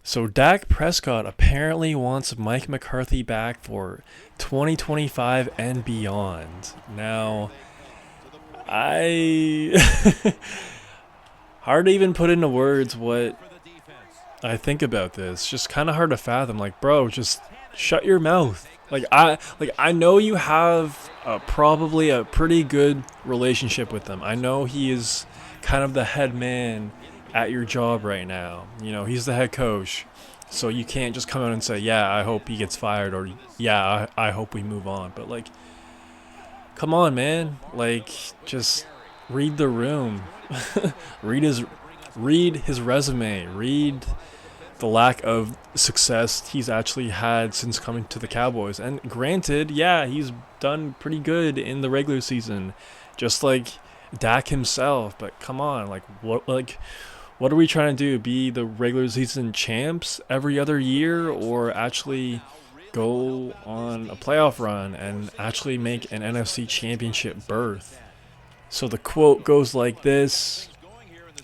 So Dak Prescott apparently wants Mike McCarthy back for 2025 and beyond. Now, I hard to even put into words what I think about this. Just kind of hard to fathom. Like, bro, just shut your mouth. I know you have probably a pretty good relationship with him. I know he is kind of the head man at your job right now. You know, he's the head coach. So you can't just come out and say, "Yeah, I hope he gets fired," or "Yeah, I hope we move on." But like, come on, man. Like, just read the room. read his read his resume. Read the lack of success he's actually had since coming to the Cowboys. And granted, yeah, he's done pretty good in the regular season, just like Dak himself. But come on, what are we trying to do? Be the regular season champs every other year, or actually go on a playoff run and actually make an NFC championship berth? So the quote goes like this: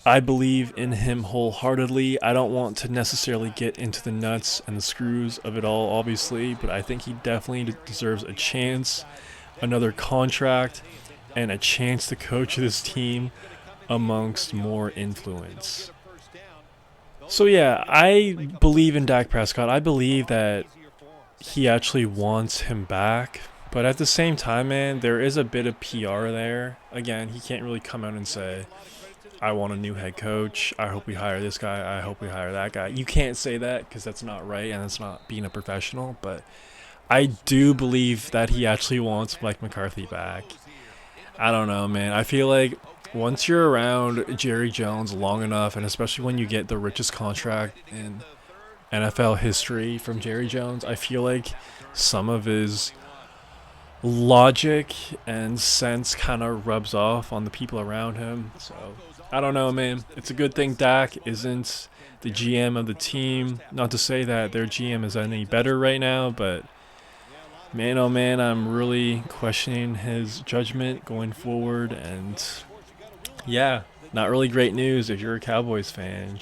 I believe in him wholeheartedly. I don't want to necessarily get into the nuts and the screws of it all, obviously, but I think he definitely deserves a chance, another contract, and a chance to coach this team amongst more influence. So yeah, I believe in Dak Prescott. I believe that he actually wants him back. But at the same time, man, there is a bit of PR there. Again, he can't really come out and say, I want a new head coach. I hope we hire this guy. I hope we hire that guy. You can't say that because that's not right and that's not being a professional. But I do believe that he actually wants Mike McCarthy back. I don't know, man. I feel like once you're around Jerry Jones long enough, and especially when you get the richest contract in NFL history from Jerry Jones, I feel like some of his logic and sense kind of rubs off on the people around him. So I don't know, man. It's a good thing Dak isn't the GM of the team. Not to say that their GM is any better right now, but man, oh man, I'm really questioning his judgment going forward. And yeah, not really great news if you're a Cowboys fan.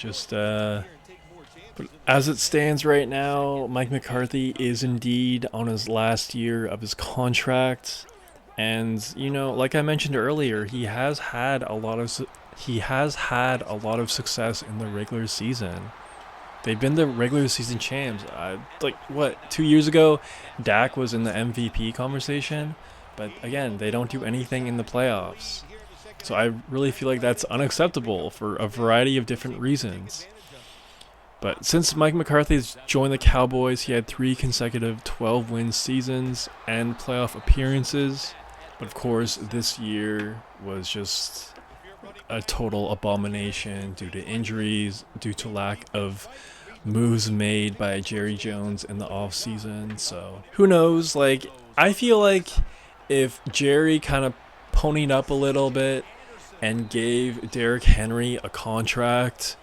But as it stands right now, Mike McCarthy is indeed on his last year of his contract. And like I mentioned earlier, he has had a lot of success in the regular season. They've been the regular season champs. 2 years ago, Dak was in the MVP conversation, but again, they don't do anything in the playoffs. So I really feel like that's unacceptable for a variety of different reasons. But since Mike McCarthy's joined the Cowboys, he had 3 consecutive 12-win seasons and playoff appearances. But of course, this year was just a total abomination due to injuries, due to lack of moves made by Jerry Jones in the offseason. So who knows? I feel like if Jerry kind of ponied up a little bit and gave Derrick Henry a contract,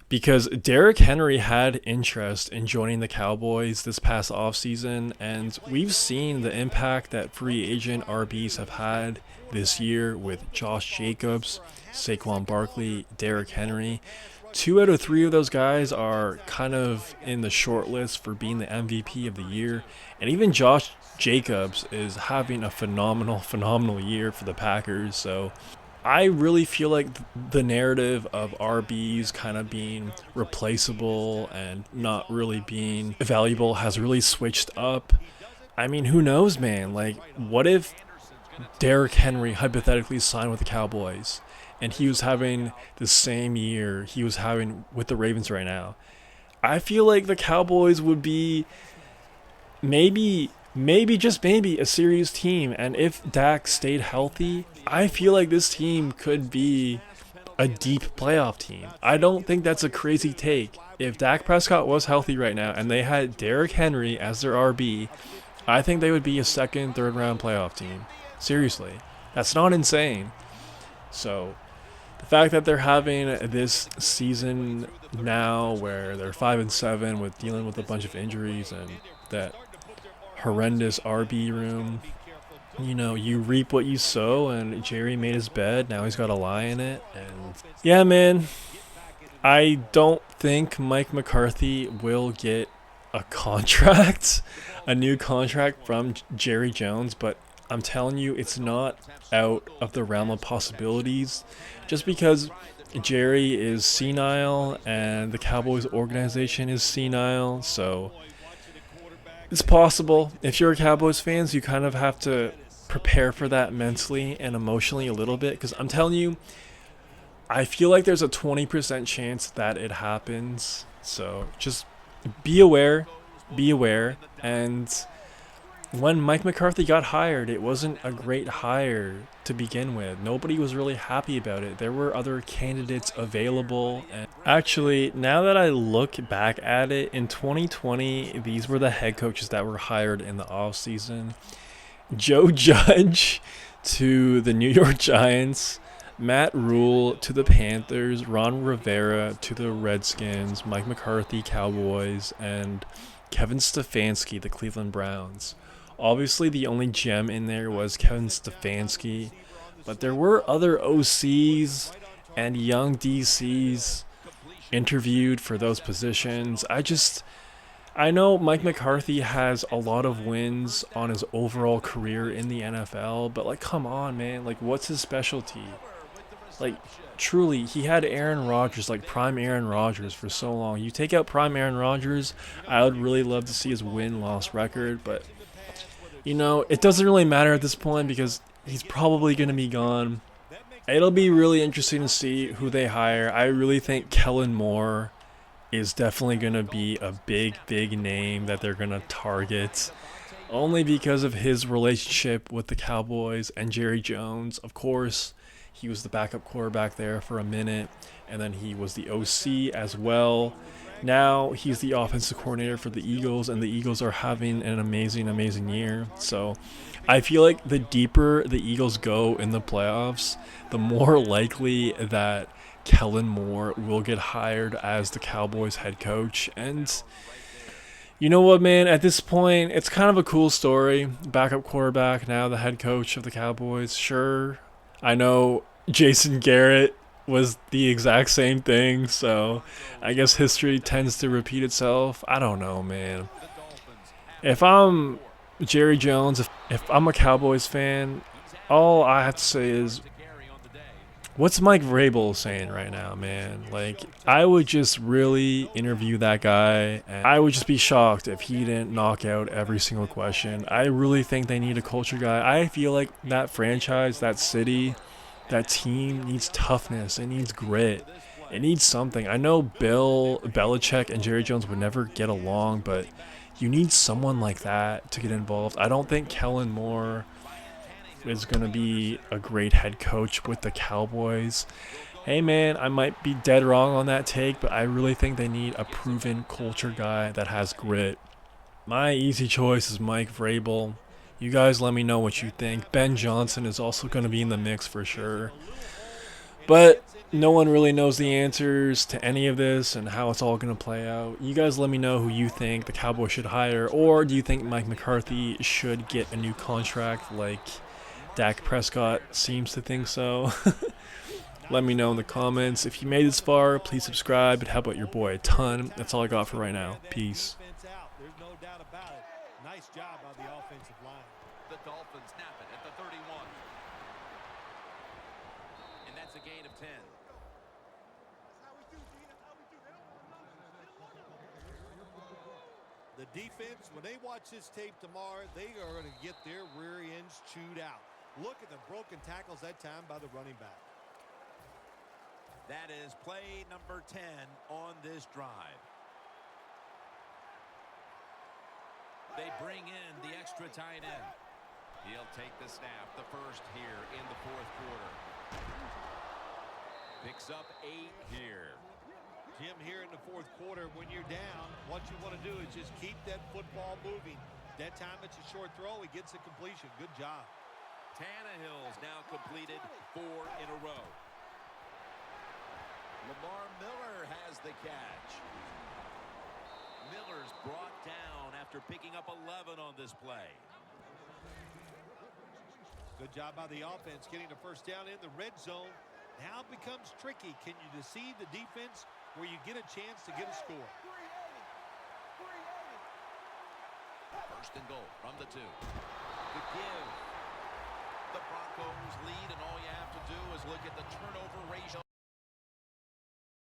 because Derrick Henry had interest in joining the Cowboys this past offseason, and we've seen the impact that free agent RBs have had this year with Josh Jacobs, Saquon Barkley, Derrick Henry. 2 out of 3 of those guys are kind of in the short list for being the MVP of the year, and even Josh Jacobs is having a phenomenal year for the Packers. So I really feel like the narrative of RBs kind of being replaceable and not really being valuable has really switched up. I mean, who knows, man? What if Derrick Henry hypothetically signed with the Cowboys and he was having the same year he was having with the Ravens right now? I feel like the Cowboys would be just maybe a serious team. And if Dak stayed healthy, I feel like this team could be a deep playoff team. I don't think that's a crazy take. If Dak Prescott was healthy right now and they had Derrick Henry as their RB, I think they would be a second, third round playoff team. Seriously. That's not insane. So the fact that they're having this season now where they're 5-7 with dealing with a bunch of injuries and that horrendous RB room, you reap what you sow, and Jerry made his bed. Now he's got to lie in it. And yeah, man, I don't think Mike McCarthy will get a contract, a new contract from Jerry Jones, but I'm telling you, it's not out of the realm of possibilities just because Jerry is senile and the Cowboys organization is senile. So it's possible. If you're a Cowboys fans, you kind of have to prepare for that mentally and emotionally a little bit because I'm telling you, I feel like there's a 20% chance that it happens. So just be aware, be aware. And when Mike McCarthy got hired, it wasn't a great hire to begin with. Nobody was really happy about it. There were other candidates available. And actually, now that I look back at it, in 2020, these were the head coaches that were hired in the offseason. Joe Judge to the New York Giants, Matt Rule to the Panthers, Ron Rivera to the Redskins, Mike McCarthy, Cowboys, and Kevin Stefanski, the Cleveland Browns. Obviously, the only gem in there was Kevin Stefanski, but there were other OCs and young DCs interviewed for those positions. I know Mike McCarthy has a lot of wins on his overall career in the NFL, but like, come on, man. Like, what's his specialty? Like, truly, he had Aaron Rodgers, like prime Aaron Rodgers for so long. You take out prime Aaron Rodgers, I would really love to see his win-loss record, but it doesn't really matter at this point because he's probably going to be gone. It'll be really interesting to see who they hire. I really think Kellen Moore is definitely going to be a big, big name that they're going to target. Only because of his relationship with the Cowboys and Jerry Jones. Of course, he was the backup quarterback there for a minute, and then he was the OC as well. Now he's the offensive coordinator for the Eagles, and the Eagles are having an amazing, amazing year. So I feel like the deeper the Eagles go in the playoffs, the more likely that Kellen Moore will get hired as the Cowboys head coach. And you know what, man? At this point, it's kind of a cool story. Backup quarterback, now the head coach of the Cowboys. Sure, I know Jason Garrett was the exact same thing, so I guess history tends to repeat itself. I don't know, man. If I'm Jerry Jones, if I'm a Cowboys fan, all I have to say is, what's Mike Vrabel saying right now, man? Like, I would just really interview that guy, and I would just be shocked if he didn't knock out every single question. I really think they need a culture guy. I feel like that franchise, that city, that team needs toughness. It needs grit. It needs something. I know Bill Belichick and Jerry Jones would never get along, but you need someone like that to get involved. I don't think Kellen Moore is going to be a great head coach with the Cowboys. Hey, man, I might be dead wrong on that take, but I really think they need a proven culture guy that has grit. My easy choice is Mike Vrabel. You guys let me know what you think. Ben Johnson is also going to be in the mix for sure. But no one really knows the answers to any of this and how it's all going to play out. You guys let me know who you think the Cowboys should hire, or do you think Mike McCarthy should get a new contract like Dak Prescott seems to think so? Let me know in the comments. If you made this far, please subscribe. It'd help out your boy a ton. That's all I got for right now. Peace. There's no doubt about it. Nice job on the offensive line. The Dolphins snap it at the 31. And that's a gain of 10. The defense, when they watch this tape tomorrow, they are going to get their rear ends chewed out. Look at the broken tackles that time by the running back. That is play number 10 on this drive. They bring in the extra tight end. He'll take the snap, the first here in the fourth quarter. Picks up 8 here. Jim, here in the fourth quarter, when you're down, what you want to do is just keep that football moving. That time it's a short throw. He gets a completion. Good job. Tannehill's now completed 4 in a row. Lamar Miller has the catch. Miller's brought down after picking up 11 on this play. Good job by the offense getting the first down in the red zone. Now it becomes tricky. Can you deceive the defense, where you get a chance to get a score. First and goal from the 2. Again,